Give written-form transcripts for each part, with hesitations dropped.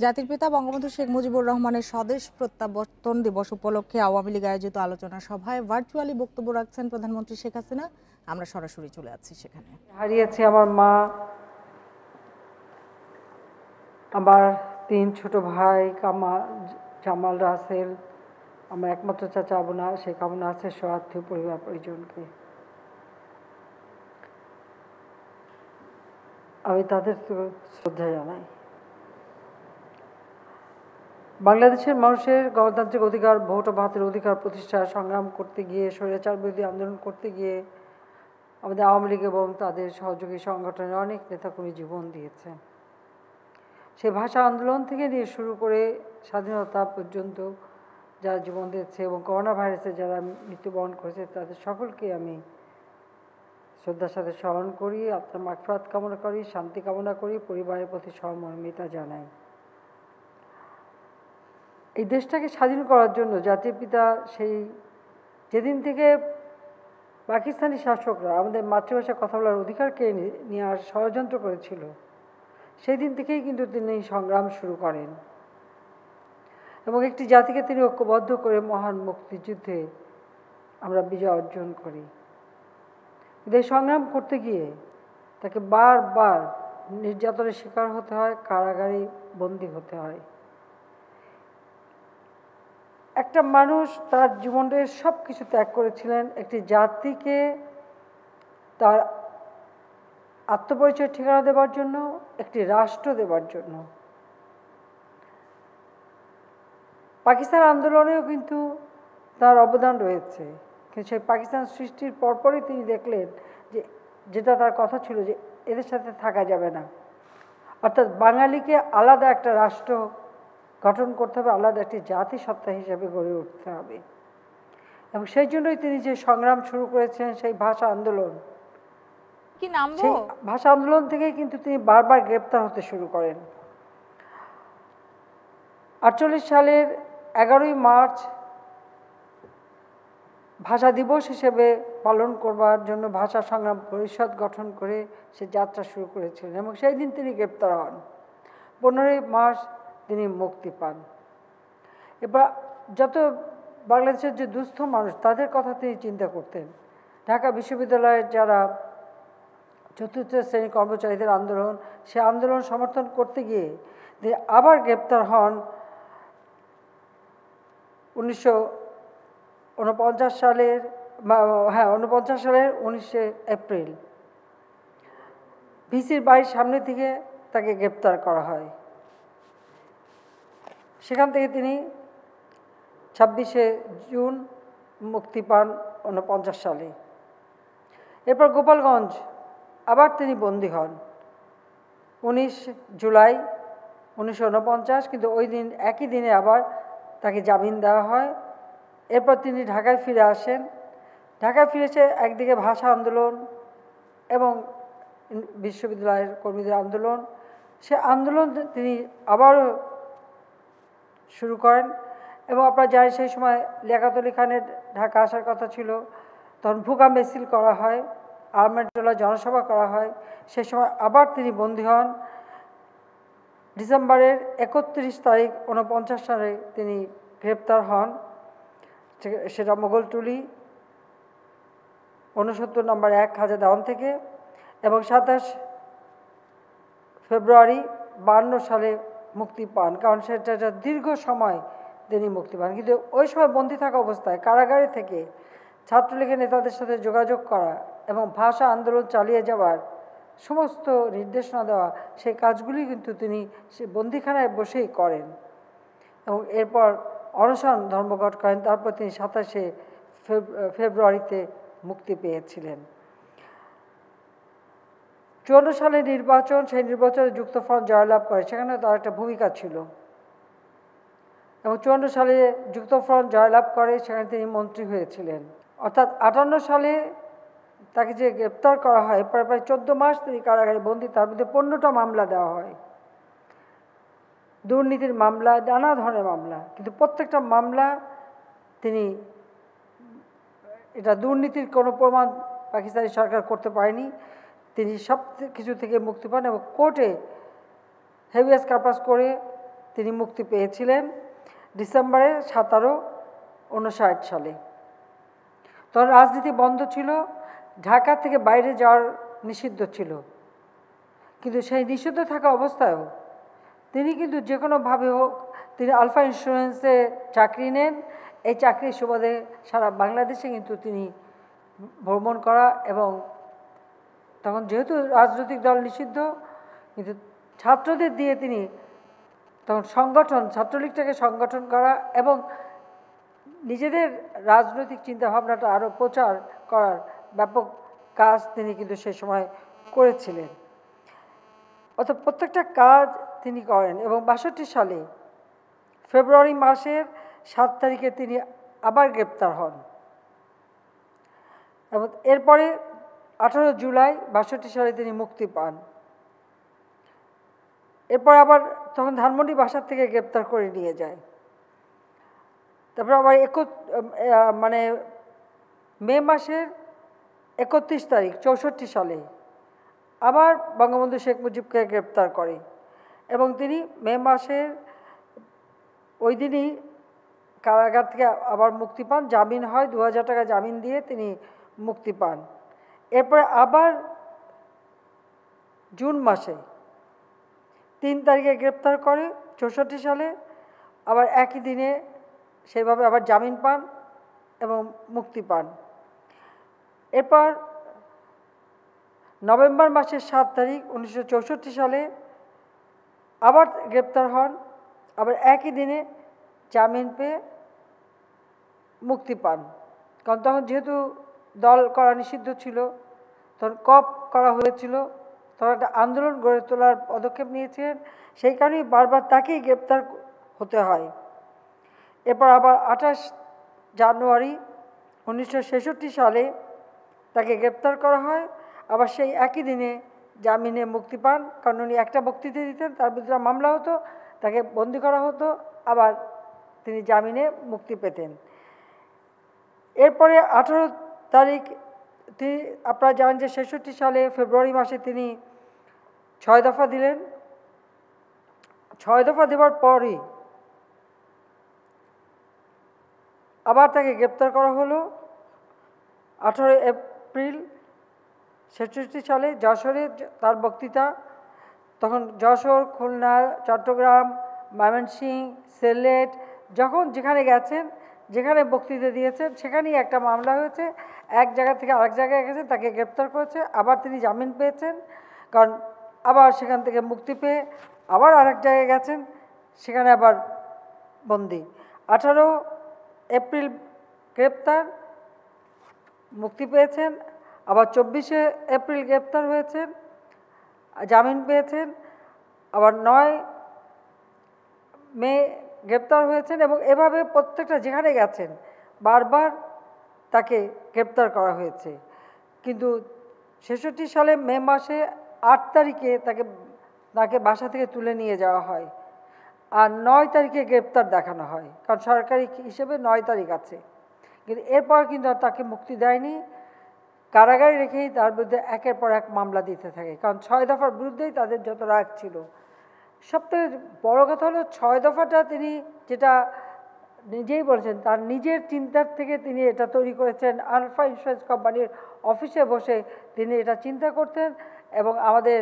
জাতির পিতা বঙ্গবন্ধু শেখ মুজিবুর রহমানের স্বদেশ প্রত্যাবর্তন দিবস উপলক্ষে আওয়ামী লীগ আয়োজিত আলোচনা সভায় ভার্চুয়ালি বক্তব্য রাখছেন প্রধানমন্ত্রী শেখ হাসিনা। আমরা সরাসরি চলে যাচ্ছি সেখানে। হারিয়েছি আমার মা, আমার 3 ছোট ভাই জামাল, রাসেল, আমার একমাত্র চাচা আবুনা, শেখ আবুনা আছে সহ আত্মীয় পরিবার পরিজনকে। আমি তাদের শ্রদ্ধা জানাই। বাংলাদেশের মানুষের গণতান্ত্রিক অধিকার, ভোট ও ভাতের অধিকার প্রতিষ্ঠার সংগ্রাম করতে গিয়ে, স্বৈরাচার বিরোধী আন্দোলন করতে গিয়ে আমাদের আওয়ামী লীগ এবং তাদের সহযোগী সংগঠনের অনেক নেতাকর্মী জীবন দিয়েছে। সেই ভাষা আন্দোলন থেকে নিয়ে শুরু করে স্বাধীনতা পর্যন্ত যারা জীবন দিয়েছে এবং করোনা ভাইরাসে যারা মৃত্যুবরণ করেছে তাদের সকলকে আমি শ্রদ্ধার সাথে স্মরণ করি, আত্মার মাগফিরাত কামনা করি, শান্তি কামনা করি, পরিবারের প্রতি সহমর্মিতা জানাই। এই দেশটাকে স্বাধীন করার জন্য জাতির পিতা সেই যেদিন থেকে পাকিস্তানি শাসকরা আমাদের মাতৃভাষায় কথা বলার অধিকার কেড়ে নেওয়ার ষড়যন্ত্র করেছিল, সেই দিন থেকেই কিন্তু তিনি সংগ্রাম শুরু করেন এবং একটি জাতিকে তিনি ঐক্যবদ্ধ করে মহান মুক্তিযুদ্ধে আমরা বিজয় অর্জন করি। কিন্তু এই সংগ্রাম করতে গিয়ে তাকে বারবার নির্যাতনের শিকার হতে হয়, কারাগারে বন্দী হতে হয়। একটা মানুষ তার জীবনের সব কিছু ত্যাগ করেছিলেন একটি জাতিকে তার আত্মপরিচয় ঠিকানা দেওয়ার জন্য, একটি রাষ্ট্র দেওয়ার জন্য। পাকিস্তান আন্দোলনেও কিন্তু তার অবদান রয়েছে, কিন্তু সেই পাকিস্তান সৃষ্টির পরপরই তিনি দেখলেন যে যেটা তার কথা ছিল যে এদের সাথে থাকা যাবে না, অর্থাৎ বাঙালিকে আলাদা একটা রাষ্ট্র গঠন করতে হবে, আলাদা একটি জাতিসত্তা হিসেবে গড়ে উঠতে হবে। এবং সেই জন্যই তিনি যে সংগ্রাম শুরু করেছেন সেই ভাষা আন্দোলন, সেই ভাষা আন্দোলন থেকেই কিন্তু তিনি বারবার গ্রেপ্তার হতে শুরু করেন। 48 সালের 11ই মার্চ ভাষা দিবস হিসেবে পালন করবার জন্য ভাষা সংগ্রাম পরিষদ গঠন করে সে যাত্রা শুরু করেছিলেন এবং সেই দিন তিনি গ্রেপ্তার হন। 15ই মার্চ তিনি মুক্তি পান। এবার যত বাংলাদেশের যে দুস্থ মানুষ তাদের কথা তিনি চিন্তা করতেন। ঢাকা বিশ্ববিদ্যালয়ের যারা চতুর্থ শ্রেণীর কর্মচারীদের আন্দোলন, সে আন্দোলন সমর্থন করতে গিয়ে তিনি আবার গ্রেপ্তার হন 1949 সালের 19শে এপ্রিল। ভিসির বাড়ির সামনে থেকে তাকে গ্রেপ্তার করা হয়। সেখান থেকে তিনি 26শে জুন মুক্তি পান 49 সালে। এরপর গোপালগঞ্জ আবার তিনি বন্দী হন 19 জুলাই 1949, কিন্তু ওই দিন একই দিনে আবার তাকে জামিন দেওয়া হয়। এরপর তিনি ঢাকায় ফিরে আসেন। ঢাকায় ফিরে এসে একদিকে ভাষা আন্দোলন এবং বিশ্ববিদ্যালয়ের কর্মীদের আন্দোলন, সে আন্দোলন তিনি আবারও শুরু করেন। এবং আপনারা জানেন সেই সময় লিয়াকত আলী খানের ঢাকা আসার কথা ছিল, তখন ভুকা মিছিল করা হয়, আর্মেন্টোলা জনসভা করা হয়। সেই সময় আবার তিনি বন্দী হন। ডিসেম্বরের 31 তারিখ 49 সালে তিনি গ্রেপ্তার হন, সেটা মোগলটুলি 69 নম্বর 1 হাজা দেওয়ান থেকে, এবং 27 ফেব্রুয়ারি 52 সালে মুক্তি পান, কারণ সেটা একটা দীর্ঘ সময় তিনি মুক্তি পান। কিন্তু ওই সময় বন্দী থাকা অবস্থায় কারাগারে থেকে ছাত্রলীগের নেতাদের সাথে যোগাযোগ করা এবং ভাষা আন্দোলন চালিয়ে যাওয়ার সমস্ত নির্দেশনা দেওয়া, সেই কাজগুলি কিন্তু তিনি সে বন্দিখানায় বসেই করেন এবং এরপর অনশন ধর্মঘট করেন। তারপর তিনি 27শে ফেব্রুয়ারিতে মুক্তি পেয়েছিলেন। 54 সালে নির্বাচন, সেই নির্বাচনে যুক্তফ্রন্ট জয়লাভ করে, সেখানে তার একটা ভূমিকা ছিল এবং 54 সালে যুক্তফ্রন্ট জয়লাভ করে, সেখানে তিনি মন্ত্রী হয়েছিলেন। অর্থাৎ 58 সালে তাকে যে গ্রেপ্তার করা হয়, প্রায় 14 মাস তিনি কারাগারে বন্দী। তার মধ্যে 15টা মামলা দেওয়া হয়, দুর্নীতির মামলা, নানা ধরনের মামলা, কিন্তু প্রত্যেকটা মামলা তিনি এটা দুর্নীতির কোনো প্রমাণ পাকিস্তানি সরকার করতে পারেনি। তিনি সব কিছু থেকে মুক্তি পান এবং কোর্টে হেভিয়াস কর্পাস করে তিনি মুক্তি পেয়েছিলেন ডিসেম্বরের 1759 সালে। তখন রাজনীতি বন্ধ ছিল, ঢাকা থেকে বাইরে যাওয়ার নিষিদ্ধ ছিল, কিন্তু সেই নিষিদ্ধ থাকা অবস্থায়ও তিনি কিন্তু যে কোনোভাবে হোক তিনি আলফা ইন্স্যুরেন্সে চাকরি নেন। এই চাকরির সুবাদে সারা বাংলাদেশে কিন্তু তিনি ভ্রমণ করা, এবং তখন যেহেতু রাজনৈতিক দল নিষিদ্ধ, কিন্তু ছাত্রদের দিয়ে তিনি তখন ছাত্রলীগটাকে সংগঠন করা এবং নিজেদের রাজনৈতিক চিন্তাভাবনাটা আরও প্রচার করার ব্যাপক কাজ তিনি কিন্তু সে সময় করেছিলেন। অর্থাৎ প্রত্যেকটা কাজ তিনি করেন, এবং 62 সালে ফেব্রুয়ারি মাসের 7 তারিখে তিনি আবার গ্রেপ্তার হন, এবং এরপরে 18 জুলাই 62 সালে তিনি মুক্তি পান। এরপর আবার তখন ধানমন্ডি বাসার থেকে গ্রেপ্তার করে নিয়ে যায়। তারপর আবার মে মাসের 31 তারিখ 64 সালে আবার বঙ্গবন্ধু শেখ মুজিবকে গ্রেপ্তার করে, এবং তিনি মে মাসের ওই দিনই কারাগার থেকে আবার মুক্তি পান। জামিন হয়, 2000 টাকা জামিন দিয়ে তিনি মুক্তি পান। এরপরে আবার জুন মাসে 3 তারিখে গ্রেপ্তার করে 64 সালে, আবার একই দিনে সেইভাবে আবার জামিন পান এবং মুক্তি পান। এরপর নভেম্বর মাসের 7 তারিখ 1964 সালে আবার গ্রেপ্তার হন, আবার একই দিনে জামিন পেয়ে মুক্তি পান। কারণ তখন যেহেতু দল করা নিষিদ্ধ ছিল, তখন কপ করা হয়েছিল, তখন একটা আন্দোলন গড়ে তোলার পদক্ষেপ নিয়েছিলেন, সেই কারণেই বারবার তাকেই গ্রেপ্তার হতে হয়। এরপর আবার 28 জানুয়ারি 1966 সালে তাকে গ্রেপ্তার করা হয়, আবার সেই একই দিনে জামিনে মুক্তি পান। কারণ উনি একটা বক্তৃতা দিতেন, তার বিরুদ্ধে মামলা হতো, তাকে বন্দি করা হতো, আবার তিনি জামিনে মুক্তি পেতেন। এরপরে 18 তারিখ তিনি, আপনারা জানেন যে 66 সালে ফেব্রুয়ারি মাসে তিনি 6 দফা দিলেন। 6 দফা দেওয়ার পরই আবার তাকে গ্রেপ্তার করা হলো 18 এপ্রিল 66 সালে যশোরে তার বক্তৃতা। তখন যশোর, খুলনা, চট্টগ্রাম, ময়মনসিংহ, সিলেট, যখন যেখানে গেছেন, যেখানে বক্তৃতা দিয়েছেন, সেখানেই একটা মামলা হয়েছে। এক জায়গা থেকে আরেক জায়গায় গেছে, তাকে গ্রেপ্তার করেছে, আবার তিনি জামিন পেয়েছেন, কারণ আবার সেখান থেকে মুক্তি পেয়ে আবার আরেক জায়গায় গেছেন, সেখানে আবার বন্দি। 18 এপ্রিল গ্রেপ্তার, মুক্তি পেয়েছেন, আবার 24 এপ্রিল গ্রেপ্তার হয়েছেন, জামিন পেয়েছেন, আবার 9 মে গ্রেপ্তার হয়েছেন, এবং এভাবে প্রত্যেকটা যেখানে গেছেন বারবার তাকে গ্রেপ্তার করা হয়েছে। কিন্তু 66 সালে মে মাসে 8 তারিখে তাকে বাসা থেকে তুলে নিয়ে যাওয়া হয়, আর 9 তারিখে গ্রেপ্তার দেখানো হয়, কারণ সরকারি হিসেবে 9 তারিখ আছে। কিন্তু এরপর কিন্তু আর তাকে মুক্তি দেয়নি, কারাগারে রেখেই তার বিরুদ্ধে একের পর এক মামলা দিতে থাকে, কারণ 6 দফার বিরুদ্ধেই তাদের যত রাগ ছিল। সবথেকে বড় কথা হলো 6 দফাটা তিনি যেটা নিজেই বলেছেন, তার নিজের চিন্তার থেকে তিনি এটা তৈরি করেছেন। আলফা ইন্স্যুরেন্স কোম্পানির অফিসে বসে তিনি এটা চিন্তা করতেন, এবং আমাদের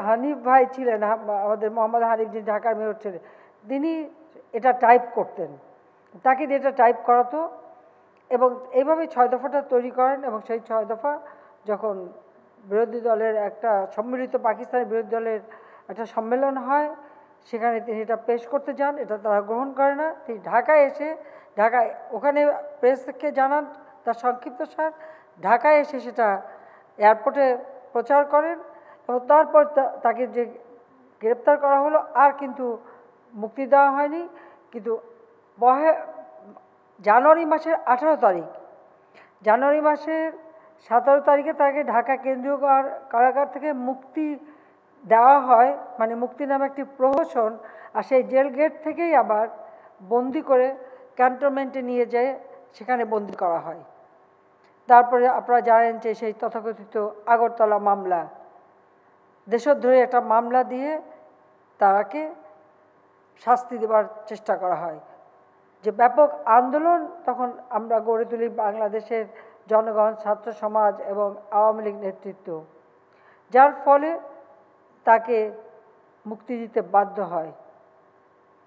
হানিফ ভাই ছিলেন, আমাদের মোহাম্মদ হানিফ, যিনি ঢাকার মেয়র ছিলেন, তিনি এটা টাইপ করতেন, তাকে দিয়ে এটা টাইপ করাতো, এবং এইভাবেই 6 দফাটা তৈরি করেন। এবং সেই 6 দফা যখন বিরোধী দলের একটা সম্মিলিত পাকিস্তানের বিরোধী দলের একটা সম্মেলন হয়, সেখানে তিনি এটা পেশ করতে যান, এটা তারা গ্রহণ করে না। তিনি ঢাকায় এসে ওখানে প্রেসকে জানান তার সংক্ষিপ্ত সার, ঢাকায় এসে সেটা এয়ারপোর্টে প্রচার করেন, এবং তারপর তাকে যে গ্রেপ্তার করা হলো, আর কিন্তু মুক্তি দেওয়া হয়নি। কিন্তু জানুয়ারি মাসের 18 তারিখ, জানুয়ারি মাসের 17 তারিখে তাকে ঢাকা কেন্দ্রীয় কারাগার থেকে মুক্তি দেওয়া হয়, মানে মুক্তি নামে একটি প্রহসন। আর সেই জেল গেট থেকেই আবার বন্দি করে ক্যান্টনমেন্টে নিয়ে যেয়ে সেখানে বন্দি করা হয়। তারপরে আপনারা জানেন যে সেই তথাকথিত আগরতলা মামলা, দেশদ্রোহী একটা মামলা দিয়ে তাকে শাস্তি দেওয়ার চেষ্টা করা হয়। যে ব্যাপক আন্দোলন তখন আমরা গড়ে তুলি বাংলাদেশের জনগণ, ছাত্র সমাজ এবং আওয়ামী লীগ নেতৃত্ব, যার ফলে তাকে মুক্তি দিতে বাধ্য হয়।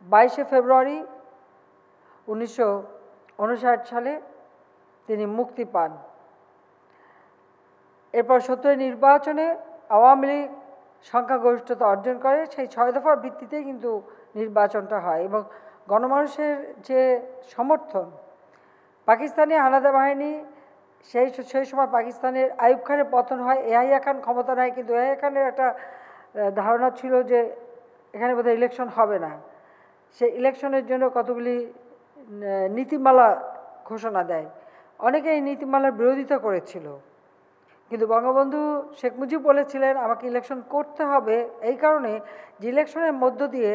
22শে ফেব্রুয়ারি 1959 সালে তিনি মুক্তি পান। এরপর 17 নির্বাচনে আওয়ামী লীগ সংখ্যাগরিষ্ঠতা অর্জন করে। সেই 6 দফার ভিত্তিতেই কিন্তু নির্বাচনটা হয় এবং গণমানুষের যে সমর্থন, পাকিস্তানি হানাদার বাহিনী সেই সময় পাকিস্তানের আইয়ুব খানের পতন হয়, ইয়াহিয়া খান ক্ষমতা নেয়, কিন্তু ইয়াহিয়া খানের একটা ধারণা ছিল যে এখানে বোধহয় ইলেকশন হবে না। সে ইলেকশনের জন্য কতগুলি নীতিমালা ঘোষণা দেয়। অনেকে এই নীতিমালার বিরোধিতা করেছিল, কিন্তু বঙ্গবন্ধু শেখ মুজিব বলেছিলেন আমাকে ইলেকশন করতে হবে, এই কারণে যে ইলেকশনের মধ্য দিয়ে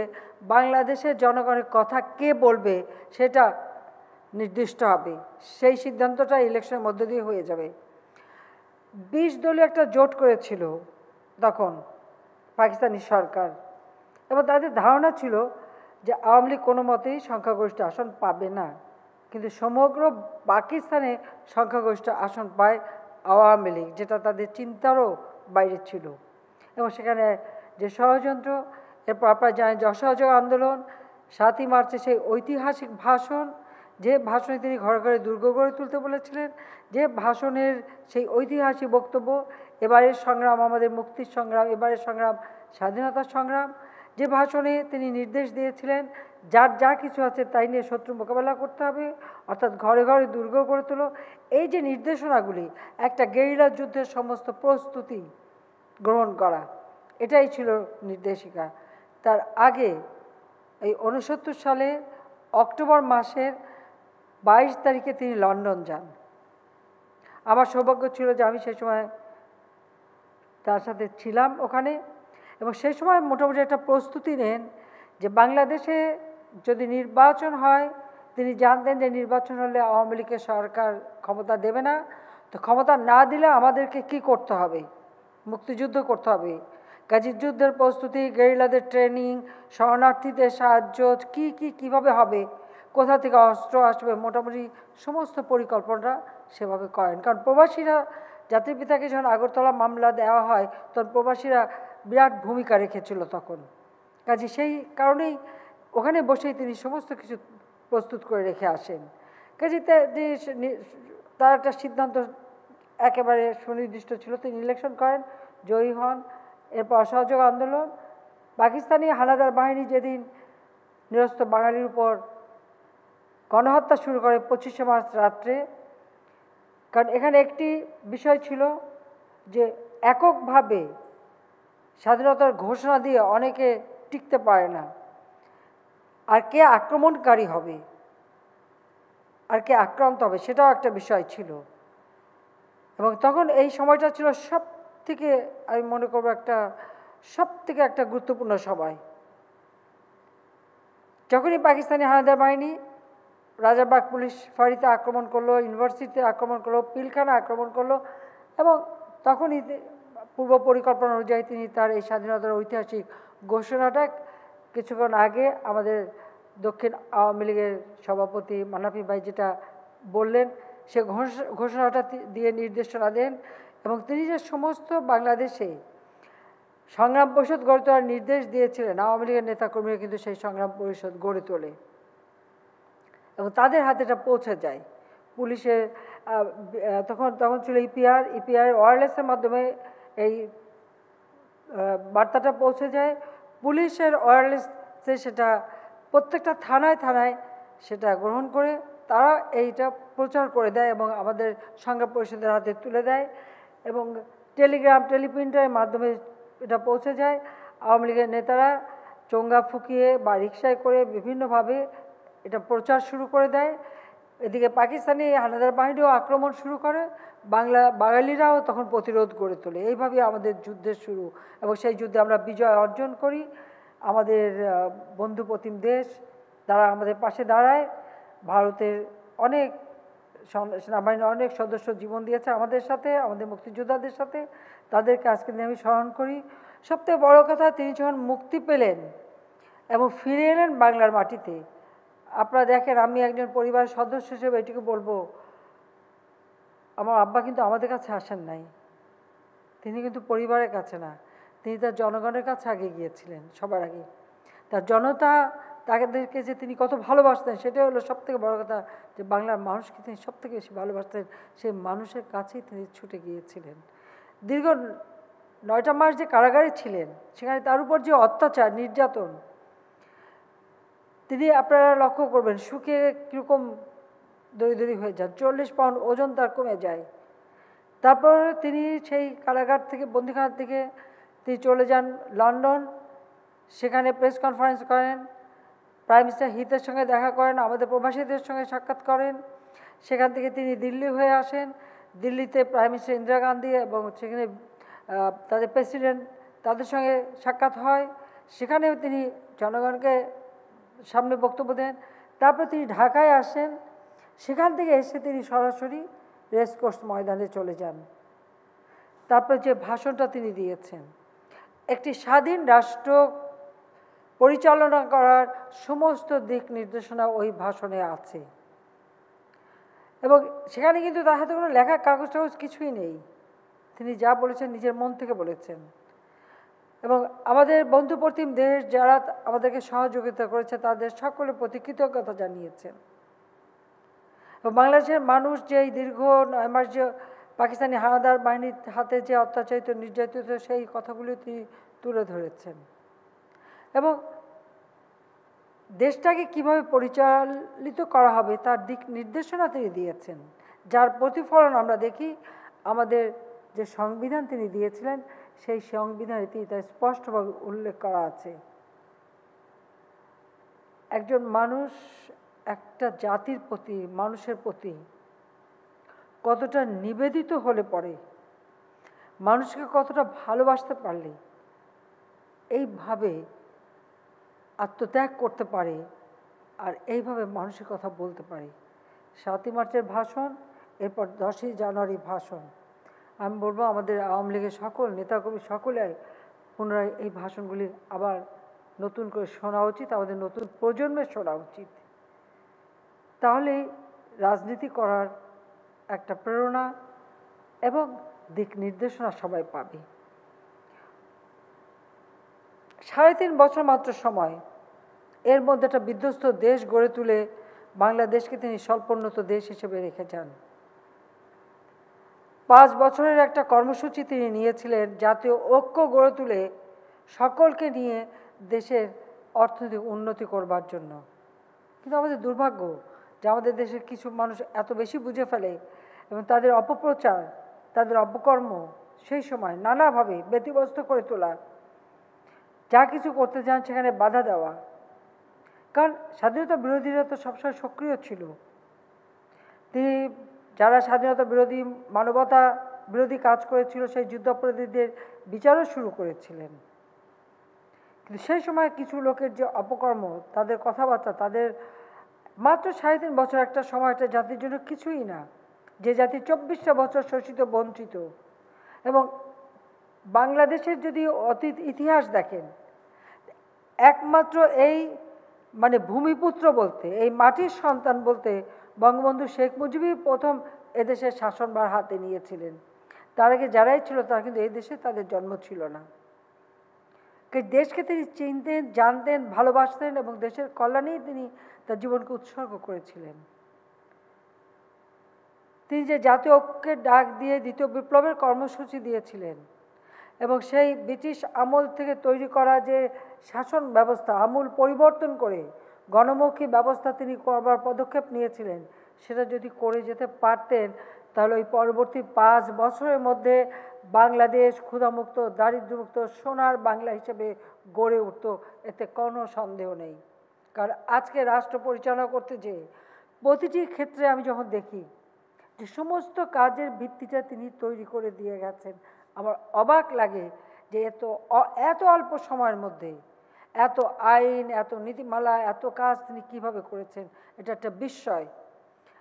বাংলাদেশের জনগণের কথা কে বলবে সেটা নির্দিষ্ট হবে। সেই সিদ্ধান্তটা ইলেকশনের মধ্য দিয়ে হয়ে যাবে। 20 দলীয় একটা জোট করেছিল তখন পাকিস্তানি সরকার, এবং তাদের ধারণা ছিল যে আওয়ামী লীগ কোনো মতেই সংখ্যাগরিষ্ঠ আসন পাবে না, কিন্তু সমগ্র পাকিস্তানে সংখ্যাগরিষ্ঠ আসন পায় আওয়ামী লীগ, যেটা তাদের চিন্তারও বাইরে ছিল। এবং সেখানে যে ষড়যন্ত্র, এরপর আপনারা জানেন যে অসহযোগ আন্দোলন, 7ই মার্চে সেই ঐতিহাসিক ভাষণ, যে ভাষণে তিনি ঘরে ঘরে দুর্গ গড়ে তুলতে বলেছিলেন, যে ভাষণের সেই ঐতিহাসিক বক্তব্য, এবারের সংগ্রাম আমাদের মুক্তির সংগ্রাম, এবারের সংগ্রাম স্বাধীনতার সংগ্রাম, যে ভাষণে তিনি নির্দেশ দিয়েছিলেন যার যা কিছু আছে তাই নিয়ে শত্রু মোকাবেলা করতে হবে, অর্থাৎ ঘরে ঘরে দুর্গ গড়ে তোলো। এই যে নির্দেশনাগুলি, একটা গেরিলা যুদ্ধের সমস্ত প্রস্তুতি গ্রহণ করা, এটাই ছিল নির্দেশিকা। তার আগে এই 69 সালে অক্টোবর মাসের 22 তারিখে তিনি লন্ডন যান। আমার সৌভাগ্য ছিল যে আমি সেই সময় তার সাথে ছিলাম ওখানে, এবং সেই সময় মোটামুটি একটা প্রস্তুতি নেন যে বাংলাদেশে যদি নির্বাচন হয়, তিনি জানতেন যে নির্বাচন হলে আওয়ামী লীগের সরকার ক্ষমতা দেবে না, তো ক্ষমতা না দিলে আমাদেরকে কি করতে হবে, মুক্তিযুদ্ধ করতে হবে। কাজী যুদ্ধের প্রস্তুতি, গেরিলাদের ট্রেনিং, শরণার্থীদের সাহায্য কীভাবে হবে, কোথা থেকে অস্ত্র আসবে, মোটামুটি সমস্ত পরিকল্পনা সেভাবে করেন। কারণ প্রবাসীরা, জাতির পিতাকে যখন আগরতলা মামলা দেওয়া হয় তখন প্রবাসীরা বিরাট ভূমিকা রেখেছিল তখন। কাজে সেই কারণেই ওখানে বসেই তিনি সমস্ত কিছু প্রস্তুত করে রেখে আসেন। কাজে তার একটা সিদ্ধান্ত একেবারে সুনির্দিষ্ট ছিল, তিনি ইলেকশন করেন, জয়ী হন। এরপর অসহযোগ আন্দোলন, পাকিস্তানি হানাদার বাহিনী যেদিন নিরস্ত্র বাঙালির উপর গণহত্যা শুরু করে 25শে মার্চ রাত্রে, কারণ এখানে একটি বিষয় ছিল যে এককভাবে স্বাধীনতার ঘোষণা দিয়ে অনেকে টিকতে পারে না, আর কে আক্রমণকারী হবে আর কে আক্রান্ত হবে সেটাও একটা বিষয় ছিল। এবং তখন এই সময়টা ছিল সব থেকে, আমি মনে করবো সব থেকে একটা গুরুত্বপূর্ণ সময়। যখনই পাকিস্তানি হানাদার বাহিনী রাজারবাগ পুলিশ ফাঁড়িতে আক্রমণ করলো, ইউনিভার্সিটিতে আক্রমণ করলো, পিলখানা আক্রমণ করলো, এবং তখনই পূর্ব পরিকল্পনা অনুযায়ী তিনি তার এই স্বাধীনতার ঐতিহাসিক ঘোষণাটা কিছুক্ষণ আগে আমাদের দক্ষিণ আওয়ামী লীগের সভাপতি মান্নাফি ভাই যেটা বললেন, সে ঘোষণাটা দিয়ে নির্দেশনা দেন, এবং তিনি যে সমস্ত বাংলাদেশে সংগ্রাম পরিষদ গড়ে তোলার নির্দেশ দিয়েছিলেন, আওয়ামী লীগের নেতাকর্মীরা কিন্তু সেই সংগ্রাম পরিষদ গড়ে তোলে এবং তাদের হাতে এটা পৌঁছে যায়। পুলিশের তখন ছিল ইপিআর ওয়্যারলেসের মাধ্যমে এই বার্তাটা পৌঁছে যায়। পুলিশের ওয়্যারলেসে সেটা প্রত্যেকটা থানায় থানায় সেটা গ্রহণ করে তারা এইটা প্রচার করে দেয় এবং আমাদের সংগ্রাম পরিষদের হাতে তুলে দেয়, এবং টেলিগ্রাম, টেলিপ্রিন্টারের মাধ্যমে এটা পৌঁছে যায়। আওয়ামী লীগের নেতারা চোঙ্গা ফুকিয়ে বা রিক্সায় করে বিভিন্নভাবে এটা প্রচার শুরু করে দেয়। এদিকে পাকিস্তানি হানাদার বাহিনীও আক্রমণ শুরু করে, বাঙালিরাও তখন প্রতিরোধ গড়ে তোলে। এইভাবে আমাদের যুদ্ধের শুরু, এবং সেই যুদ্ধে আমরা বিজয় অর্জন করি। আমাদের বন্ধুপ্রতিম দেশ তারা আমাদের পাশে দাঁড়ায়। ভারতের অনেক সেনাবাহিনীর অনেক সদস্য জীবন দিয়েছে আমাদের সাথে, আমাদের মুক্তিযোদ্ধাদের সাথে, তাদেরকে আজকে দিনে আমি স্মরণ করি। সবথেকে বড় কথা, তিনি যখন মুক্তি পেলেন এবং ফিরে এলেন বাংলার মাটিতে। আপনারা দেখেন, আমি একজন পরিবারের সদস্য হিসেবে এটুকু বলবো, আমার আব্বা কিন্তু আমাদের কাছে আসেন নাই, তিনি কিন্তু পরিবারের কাছে না, তিনি তার জনগণের কাছে আগে গিয়েছিলেন সবার আগে। তার জনতা তাদেরকে যে তিনি কত ভালোবাসতেন সেটাই হলো সবথেকে বড় কথা, যে বাংলার মানুষকে তিনি সবথেকে বেশি ভালোবাসতেন, সেই মানুষের কাছেই তিনি ছুটে গিয়েছিলেন। দীর্ঘ 9টা মাস যে কারাগারে ছিলেন, সেখানে তার উপর যে অত্যাচার নির্যাতন, তিনি আপনারা লক্ষ্য করবেন শুকিয়ে কীরকম দড়ি হয়ে যান, 40 পাউন্ড ওজন তার কমে যায়। তারপর তিনি সেই কারাগার থেকে, বন্দিখানা থেকে তিনি চলে যান লন্ডন, সেখানে প্রেস কনফারেন্স করেন, প্রাইম মিনিস্টার হিথের সঙ্গে দেখা করেন, আমাদের প্রবাসীদের সঙ্গে সাক্ষাৎ করেন। সেখান থেকে তিনি দিল্লি হয়ে আসেন, দিল্লিতে প্রাইম মিনিস্টার ইন্দিরা গান্ধী এবং সেখানে তাদের প্রেসিডেন্ট, তাদের সঙ্গে সাক্ষাৎ হয়, সেখানেও তিনি জনগণকে সামনে বক্তব্য দেন। তারপর তিনি ঢাকায় আসেন, সেখান থেকে এসে তিনি সরাসরি রেসকোর্স ময়দানে চলে যান। তারপর যে ভাষণটা তিনি দিয়েছেন, একটি স্বাধীন রাষ্ট্র পরিচালনা করার সমস্ত দিক নির্দেশনা ওই ভাষণে আছে। এবং সেখানে কিন্তু তার হাতে কোনো লেখা কাগজ টাগজ কিছুই নেই, তিনি যা বলেছেন নিজের মন থেকে বলেছেন। এবং আমাদের বন্ধুপ্রতিম দেশ যারা আমাদেরকে সহযোগিতা করেছে তাদের সকলের প্রতি কৃতজ্ঞতা জানিয়েছেন। এবং বাংলাদেশের মানুষ যে এই দীর্ঘ 9 মাস যে পাকিস্তানি হানাদার বাহিনীর হাতে যে অত্যাচারিত নির্যাতিত, সেই কথাগুলি তিনি তুলে ধরেছেন। এবং দেশটাকে কিভাবে পরিচালিত করা হবে তার দিক নির্দেশনা তিনি দিয়েছেন, যার প্রতিফলন আমরা দেখি আমাদের যে সংবিধান তিনি দিয়েছিলেন, সেই সংবিধানে তিনি তার স্পষ্টভাবে উল্লেখ করা আছে। একজন মানুষ একটা জাতির প্রতি, মানুষের প্রতি কতটা নিবেদিত হলে পরে, মানুষকে কতটা ভালোবাসতে পারলে এইভাবে আত্মত্যাগ করতে পারে আর এইভাবে মানুষের কথা বলতে পারে। 7ই মার্চের ভাষণ, এরপর 10ই জানুয়ারি ভাষণ। আমি বলবো আমাদের আওয়ামী লীগের সকল নেতাকর্মী সকলে পুনরায় এই ভাষণগুলি আবার নতুন করে শোনা উচিত, আমাদের নতুন প্রজন্মের শোনা উচিত। তাহলে রাজনীতি করার একটা প্রেরণা এবং দিক নির্দেশনা সবাই পাবে। 3.5 বছর মাত্র সময়, এর মধ্যে একটা বিধ্বস্ত দেশ গড়ে তুলে বাংলাদেশকে তিনি স্বল্পোন্নত দেশ হিসেবে রেখে যান। 5 বছরের একটা কর্মসূচি তিনি নিয়েছিলেন জাতীয় ঐক্য গড়ে তুলে সকলকে নিয়ে দেশের অর্থনৈতিক উন্নতি করবার জন্য। কিন্তু আমাদের দুর্ভাগ্য যে আমাদের দেশের কিছু মানুষ এত বেশি বুঝে ফেলে এবং তাদের অপপ্রচার, তাদের অপকর্ম সেই সময় নানাভাবে ব্যতিব্যস্ত করে তোলা, যা কিছু করতে চান সেখানে বাধা দেওয়া। কারণ স্বাধীনতা বিরোধীরা তো সবসময় সক্রিয় ছিল, তিনি যারা স্বাধীনতা বিরোধী, মানবতা বিরোধী কাজ করেছিল সেই যুদ্ধাপরাধীদের বিচারও শুরু করেছিলেন। কিন্তু সেই সময় কিছু লোকের যে অপকর্ম, তাদের কথাবার্তা, তাদের মাত্র 3.5 বছর একটা সময়, একটা জাতির জন্য কিছুই না, যে জাতি 24টা বছর শোষিত বঞ্চিত। এবং বাংলাদেশের যদি অতীত ইতিহাস দেখেন, একমাত্র এই মানে ভূমিপুত্র বলতে, এই মাটির সন্তান বলতে বঙ্গবন্ধু শেখ মুজিবই প্রথম এদেশের শাসনভার হাতে নিয়েছিলেন। তার আগে যারাই ছিল তারা কিন্তু এই দেশে তাদের জন্ম ছিল না। দেশকে তিনি চিনতেন, জানতেন, ভালোবাসতেন এবং দেশের কল্যাণেই তিনি তার জীবনকে উৎসর্গ করেছিলেন। তিনি যে জাতীয় ঐক্যের ডাক দিয়ে দ্বিতীয় বিপ্লবের কর্মসূচি দিয়েছিলেন এবং সেই ব্রিটিশ আমল থেকে তৈরি করা যে শাসন ব্যবস্থা আমূল পরিবর্তন করে গণমুখী ব্যবস্থা তিনি করবার পদক্ষেপ নিয়েছিলেন, সেটা যদি করে যেতে পারতেন তাহলে ওই পরবর্তী 5 বছরের মধ্যে বাংলাদেশ ক্ষুধামুক্ত, দারিদ্র্যমুক্ত সোনার বাংলা হিসেবে গড়ে উঠত, এতে কোনো সন্দেহ নেই। কারণ আজকে রাষ্ট্র পরিচালনা করতে যেয়ে প্রতিটি ক্ষেত্রে আমি যখন দেখি যে সমস্ত কাজের ভিত্তিটা তিনি তৈরি করে দিয়ে গেছেন, আমার অবাক লাগে যে এত অল্প সময়ের মধ্যে এত আইন, এত নীতিমালা, এত কাজ তিনি কিভাবে করেছেন, এটা একটা বিস্ময়।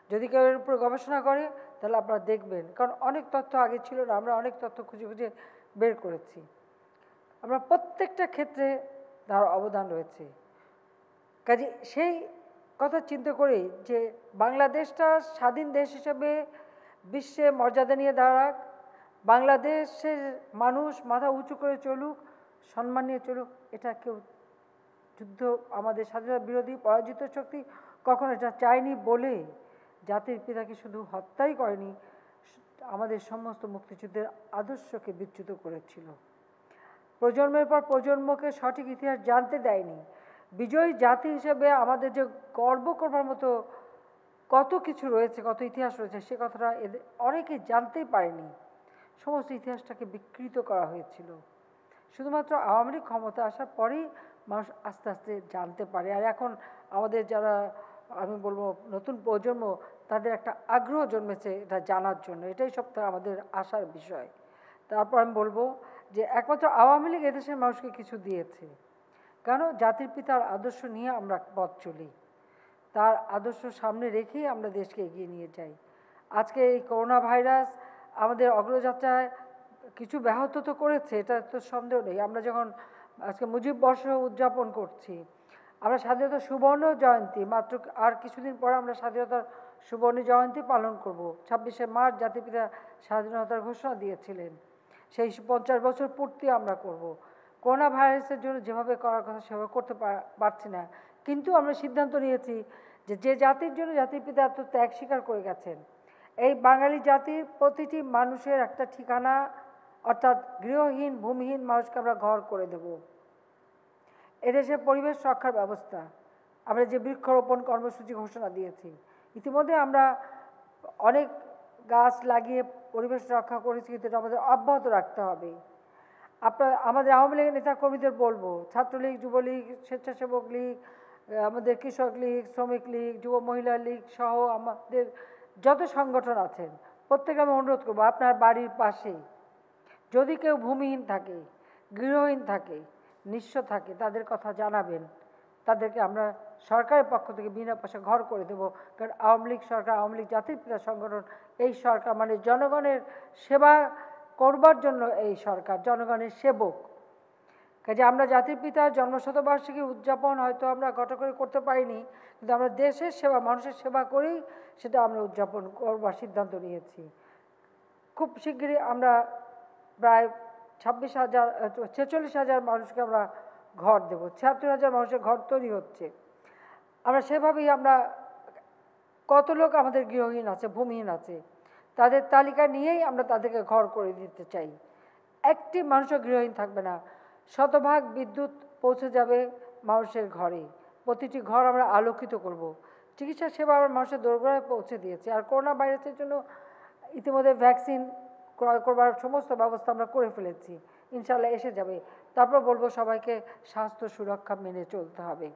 যদি কেউ এর উপর গবেষণা করে তাহলে আপনারা দেখবেন, কারণ অনেক তথ্য আগে ছিল না, আমরা অনেক তথ্য খুঁজে খুঁজে বের করেছি। আমরা প্রত্যেকটা ক্ষেত্রে তার অবদান রয়েছে। কাজে সেই কথা চিন্তা করেই যে বাংলাদেশটা স্বাধীন দেশ হিসেবে বিশ্বে মর্যাদা নিয়ে দাঁড়াক, বাংলাদেশের মানুষ মাথা উঁচু করে চলুক, সম্মান নিয়ে চলুক, এটা কেউ যুদ্ধ আমাদের স্বাধীনতা বিরোধী পরাজিত শক্তি কখনো এটা চায়নি বলে জাতির পিতাকে শুধু হত্যাই করেনি, আমাদের সমস্ত মুক্তিযুদ্ধের আদর্শকে বিচ্যুত করেছিল। প্রজন্মের পর প্রজন্মকে সঠিক ইতিহাস জানতে দেয়নি। বিজয়ী জাতি হিসেবে আমাদের যে গর্ব করবার মতো কত কিছু রয়েছে, কত ইতিহাস রয়েছে, সে কথাটা এদের অনেকে জানতেই পারেনি। সমস্ত ইতিহাসটাকে বিকৃত করা হয়েছিল। শুধুমাত্র আওয়ামী লীগ ক্ষমতা আসার পরেই মানুষ আস্তে আস্তে জানতে পারে। আর এখন আমাদের যারা আমি বলবো নতুন প্রজন্ম, তাদের একটা আগ্রহ জন্মেছে এটা জানার জন্য। এটাই সবথেকে আমাদের আশার বিষয়। তারপর আমি বলবো যে একমাত্র আওয়ামী লীগ এদেশের মানুষকে কিছু দিয়েছে, কেন? জাতির পিতার আদর্শ নিয়ে আমরা পথ চলি, তার আদর্শ সামনে রেখেই আমরা দেশকে এগিয়ে নিয়ে যাই। আজকে এই করোনা ভাইরাস আমাদের অগ্রযাত্রায় কিছু ব্যাহত তো করেছে, এটা তো সন্দেহ নেই। আমরা যখন আজকে মুজিব বর্ষ উদযাপন করছি, আমরা স্বাধীনতার সুবর্ণ জয়ন্তী, মাত্র আর কিছুদিন পর আমরা স্বাধীনতার সুবর্ণ জয়ন্তী পালন করব। 26শে মার্চ জাতির পিতা স্বাধীনতার ঘোষণা দিয়েছিলেন, সেই 50 বছর পূর্তি আমরা করব। করোনা ভাইরাসের জন্য যেভাবে করার কথা সেভাবে করতে পারছি না, কিন্তু আমরা সিদ্ধান্ত নিয়েছি যে যে জাতির জন্য জাতির পিতা এত ত্যাগ স্বীকার করে গেছেন, এই বাঙালি জাতির প্রতিটি মানুষের একটা ঠিকানা, অর্থাৎ গৃহহীন ভূমিহীন মানুষকে আমরা ঘর করে দেব। এদেশের পরিবেশ রক্ষার ব্যবস্থা, আমরা যে বৃক্ষরোপণ কর্মসূচি ঘোষণা দিয়েছি, ইতিমধ্যে আমরা অনেক গাছ লাগিয়ে পরিবেশ রক্ষা করেছি, কিন্তু এটা আমাদের অব্যাহত রাখতে হবে। আমাদের আওয়ামী লীগের নেতাকর্মীদের বলবো, ছাত্রলীগ, যুবলীগ, স্বেচ্ছাসেবক লীগ, আমাদের কৃষক লীগ, শ্রমিক লীগ, যুব মহিলা লীগ সহ আমাদের যত সংগঠন আছেন, প্রত্যেকে আমি অনুরোধ করবো, আপনার বাড়ির পাশে যদি কেউ ভূমিহীন থাকে, গৃহহীন থাকে, নিঃস্ব থাকে, তাদের কথা জানাবেন। তাদেরকে আমরা সরকারের পক্ষ থেকে বিনা পয়সা ঘর করে দেব। কারণ আওয়ামী লীগ সরকার, আওয়ামী লীগ জাতির পিতা সংগঠন, এই সরকার মানে জনগণের সেবা করবার জন্য এই সরকার, জনগণের সেবক। কাজে আমরা জাতির পিতার জন্মশতবার্ষিকী উদযাপন হয়তো আমরা ঘটা করে করতে পারিনি, কিন্তু আমরা দেশের সেবা, মানুষের সেবা করেই সেটা আমরা উদযাপন করবার সিদ্ধান্ত নিয়েছি। খুব শীঘ্রই আমরা প্রায় 46,000 মানুষকে আমরা ঘর দেব। 76,000 মানুষের ঘর তৈরি হচ্ছে। আমরা সেভাবেই আমরা কত লোক আমাদের গৃহহীন আছে, ভূমিহীন আছে, তাদের তালিকা নিয়েই আমরা তাদেরকে ঘর করে দিতে চাই। একটি মানুষও গৃহহীন থাকবে না। শতভাগ বিদ্যুৎ পৌঁছে যাবে মানুষের ঘরে, প্রতিটি ঘর আমরা আলোকিত করব। চিকিৎসা সেবা আমরা মানুষের দোরগোড়ায় পৌঁছে দিয়েছি। আর করোনা ভাইরাসের জন্য ইতিমধ্যে ভ্যাকসিন ক্রয় করবার সমস্ত ব্যবস্থা আমরা করে ফেলেছি, ইনশাল্লাহ এসে যাবে। তারপর বলবো সবাইকে স্বাস্থ্য সুরক্ষা মেনে চলতে হবে।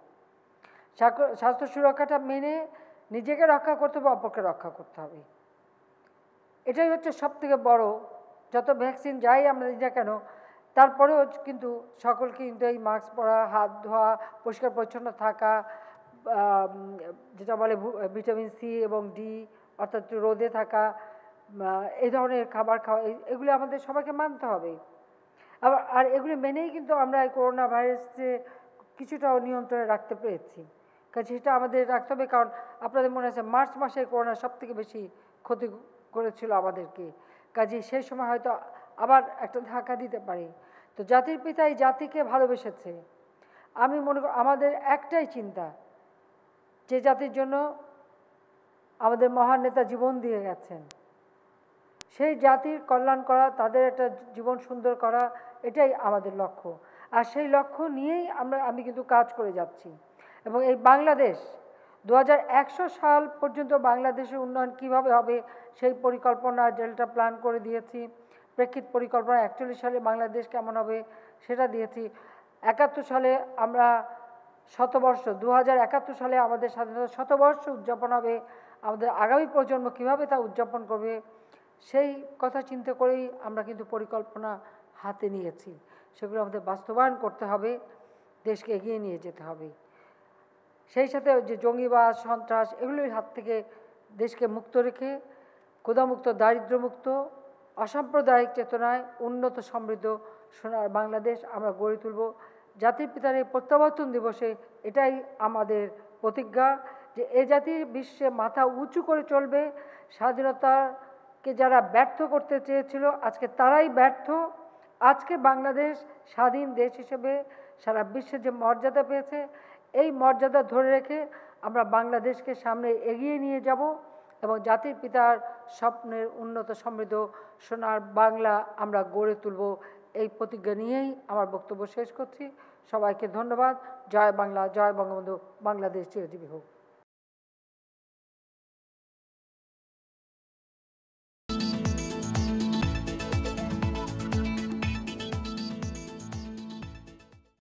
স্বাস্থ্য সুরক্ষাটা মেনে নিজেকে রক্ষা করতে হবে, অপরকে রক্ষা করতে হবে। এটাই হচ্ছে সবথেকে বড়। যত ভ্যাকসিন যাই আমরা দিই না কেন, তারপরেও কিন্তু সকলকে কিন্তু এই মাস্ক পরা, হাত ধোয়া, পরিষ্কার পরিচ্ছন্ন থাকা, যেটা বলে ভিটামিন সি এবং ডি, অর্থাৎ রোদে থাকা, এই ধরনের খাবার খাওয়া, এগুলি আমাদের সবাইকে মানতে হবে। আবার আর এগুলি মেনেই কিন্তু আমরা এই করোনা ভাইরাসে কিছুটাও নিয়ন্ত্রণে রাখতে পেরেছি। কাজে সেটা আমাদের রাখতে হবে। কারণ আপনাদের মনে আছে মার্চ মাসে করোনা সবথেকে বেশি ক্ষতি করেছিল আমাদেরকে। কাজে সেই সময় হয়তো আবার একটা ধাক্কা দিতে পারে। তো জাতির পিতা এই জাতিকে ভালোবেসেছে। আমি মনে করি আমাদের একটাই চিন্তা, যে জাতির জন্য আমাদের মহান নেতা জীবন দিয়ে গেছেন, সেই জাতির কল্যাণ করা, তাদের একটা জীবন সুন্দর করা, এটাই আমাদের লক্ষ্য। আর সেই লক্ষ্য নিয়েই আমি কিন্তু কাজ করে যাচ্ছি। এবং এই বাংলাদেশ 2100 সাল পর্যন্ত বাংলাদেশের উন্নয়ন কিভাবে হবে সেই পরিকল্পনা যেটা প্ল্যান করে দিয়েছি। প্রেক্ষিত পরিকল্পনা 41 সালে বাংলাদেশ কেমন হবে সেটা দিয়েছি। 71 সালে আমরা শতবর্ষ, 2071 সালে আমাদের স্বাধীনতার শতবর্ষ উদযাপন হবে। আমাদের আগামী প্রজন্ম কীভাবে তা উদযাপন করবে সেই কথা চিন্তা করেই আমরা কিন্তু পরিকল্পনা হাতে নিয়েছি। সেগুলো আমাদের বাস্তবায়ন করতে হবে, দেশকে এগিয়ে নিয়ে যেতে হবে। সেই সাথে যে জঙ্গিবাদ, সন্ত্রাস, এগুলোর হাত থেকে দেশকে মুক্ত রেখে ক্ষুধামুক্ত, দারিদ্র্যমুক্ত, অসাম্প্রদায়িক চেতনায় উন্নত সমৃদ্ধ সোনার বাংলাদেশ আমরা গড়ে তুলব। জাতির পিতার এই প্রত্যাবর্তন দিবসে এটাই আমাদের প্রতিজ্ঞা যে এ জাতির বিশ্বে মাথা উঁচু করে চলবে। স্বাধীনতাকে যারা ব্যর্থ করতে চেয়েছিল আজকে তারাই ব্যর্থ। আজকে বাংলাদেশ স্বাধীন দেশ হিসেবে সারা বিশ্বে যে মর্যাদা পেয়েছে, এই মর্যাদা ধরে রেখে আমরা বাংলাদেশকে সামনে এগিয়ে নিয়ে যাব এবং জাতির পিতার স্বপ্নের উন্নত সমৃদ্ধ সোনার বাংলা আমরা গড়ে তুলব। এই প্রতিজ্ঞা নিয়েই আমার বক্তব্য শেষ করছি। সবাইকে ধন্যবাদ। জয় বাংলা, জয় বঙ্গবন্ধু, বাংলাদেশ চিরজীবী হোক।